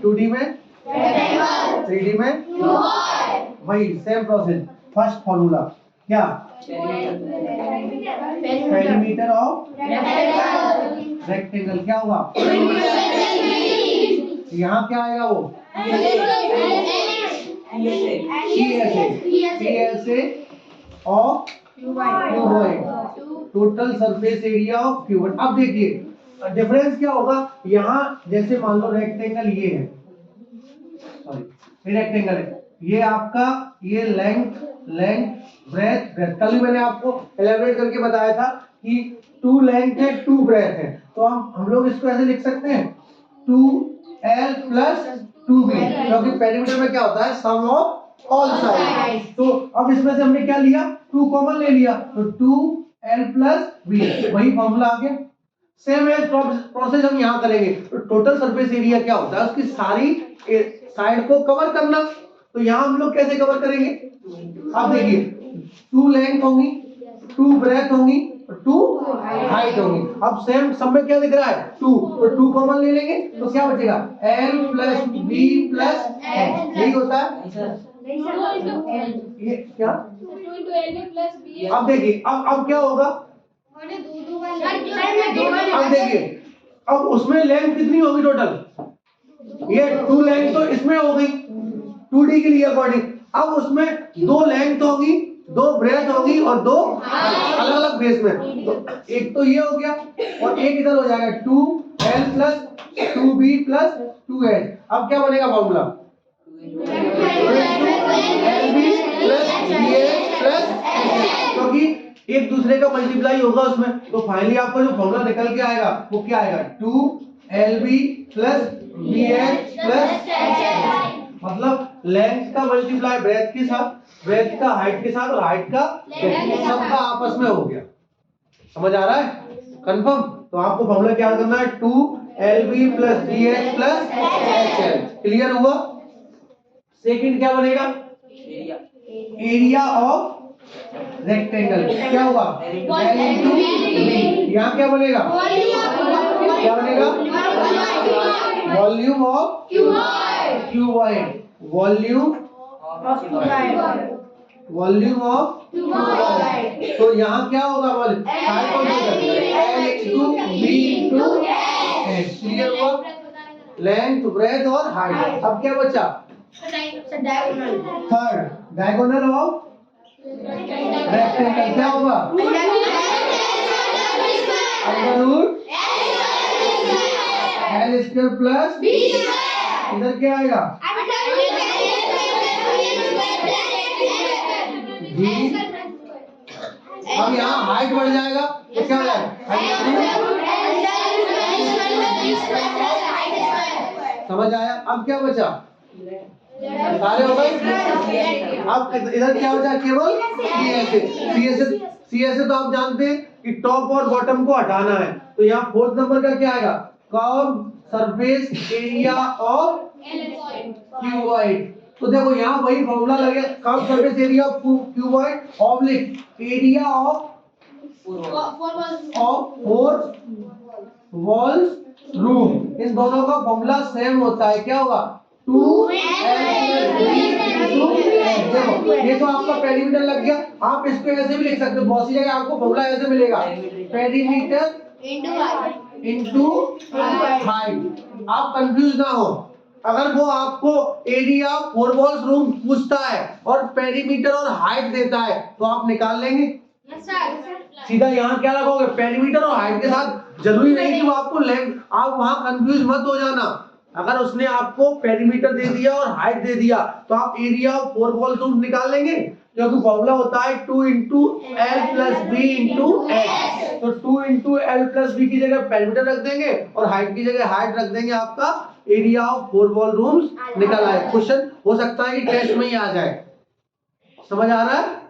2D में 3D में वही सेम प्रोसेस। फर्स्ट फॉर्मूला क्या, पेरीमीटर ऑफ रेक्टेंगल क्या होगा, यहाँ क्या आएगा वो PSA of cuboid, total surface area of cuboid. अब देखिए डिफरेंस क्या होगा, यहाँ जैसे मान लो रेक्टेंगल ये है, सॉरी रेक्टेंगल है, ये आपका ये लेंथ ब्रेथ, कल ही मैंने आपको एलेबरेट करके बताया था कि 2 लेंथ है 2 ब्रेथ है, तो हम लोग इसको ऐसे लिख सकते हैं 2L प्लस 2B, क्योंकि पेरीमीटर में क्या होता है सम ऑफ ऑल साइड। तो अब इसमें से हमने क्या लिया, 2 कॉमन ले लिया, तो 2L प्लस B, वही फॉर्मूला आ गया। सेम एज प्रोसेस हम यहाँ करेंगे। तो टोटल सरफेस एरिया क्या होता है, उसकी सारी साइड को कवर करना। तो यहाँ हम लोग कैसे कवर करेंगे, अब देखिए 2 लेंथ होंगी, 2 ब्रेथ होंगी, 2 हाइट होंगी। अब सेम सब में क्या दिख रहा है 2, तो 2 कॉमन ले लेंगे तो क्या बचेगा L plus B plus H, यही होता है ये क्या। अब देखिए अब क्या होगा, अब देखिए अब उसमें लेंथ कितनी होगी टोटल, ये 2 लेंथ तो इसमें हो गई 2D के लिए अकॉर्डिंग। अब उसमें 2 लेंथ होगी, 2 ब्रेथ होगी और 2 अलग अलग बेस में, तो एक तो ये हो गया और एक इधर हो जाएगा 2L plus 2B plus 2H। अब क्या बनेगा formula, LB plus BH plus HH, क्योंकि एक दूसरे का मल्टीप्लाई होगा उसमें। तो फाइनली आपको जो फॉर्मूला निकल के आएगा वो क्या आएगा 2LB plus BH plus HH, मतलब लेंथ का मल्टीप्लाई ब्रेथ के साथ, ब्रेथ का हाइट के साथ और हाइट का सबका आपस में हो गया। समझ आ रहा है कंफर्म। तो आपको फॉर्मूला क्या करना है 2LB plus BH plus HL, clear हुआ। सेकंड क्या बनेगा, एरिया ऑफ रेक्टेंगल क्या होगा L इंटू B, यहाँ क्या बनेगा, क्या बनेगा volume of cuboid, volume of cuboid. तो यहाँ क्या होगा L into B into H, clear हुआ, लेंथ ब्रेथ और हाइट। अब क्या बचा थर्ड, डायगोनल ऑफ रेक्टेंगल क्या होगा under root L square plus इधर क्या आएगा B। अब यहाँ हाइट बढ़ जाएगा तो क्या हो जाएगा, समझ आया। अब क्या बचा, सारे हो गए। अब इधर क्या बचा, केवल CSA तो आप जानते हैं कि टॉप और बॉटम को हटाना है। तो यहाँ फोर्थ नंबर का क्या आएगा, curve surface area of cuboid. तो देखो यहाँ वही फॉर्मूला लगे, curve surface area of cuboid oblique area of 4 walls room, इन दोनों का फॉर्मूला सेम होता है, क्या होगा 2L देखो ये तो आपका पेरीमीटर लग गया। आप इसको ऐसे भी लिख सकते हो, बहुत सी जगह आपको फॉर्मूला ऐसे मिलेगा पेरीमीटर इनटू हाइट। आप कंफ्यूज ना हो, अगर वो आपको एरिया 4 वॉल्स रूम पूछता है और पेरीमीटर और हाइट देता है तो आप निकाल लेंगे सीधा यहाँ क्या लगाओगे पेरीमीटर और हाइट के साथ। जरूरी नहीं कि वो आपको लेंथ, आप वहां कंफ्यूज मत हो जाना। अगर उसने आपको पेरीमीटर दे दिया और हाइट दे दिया तो आप एरिया ऑफ 4 वॉल्स रूम निकाल लेंगे, क्योंकि फॉर्मूला होता है 2 into L plus B into H। तो 2 इंटू L प्लस B की जगह पेरीमीटर रख देंगे और हाइट की जगह हाइट रख देंगे, आपका एरिया ऑफ 4 वॉल रूम्स निकल आए। क्वेश्चन हो सकता है कि टेस्ट में ही आ जाए, समझ आ रहा है।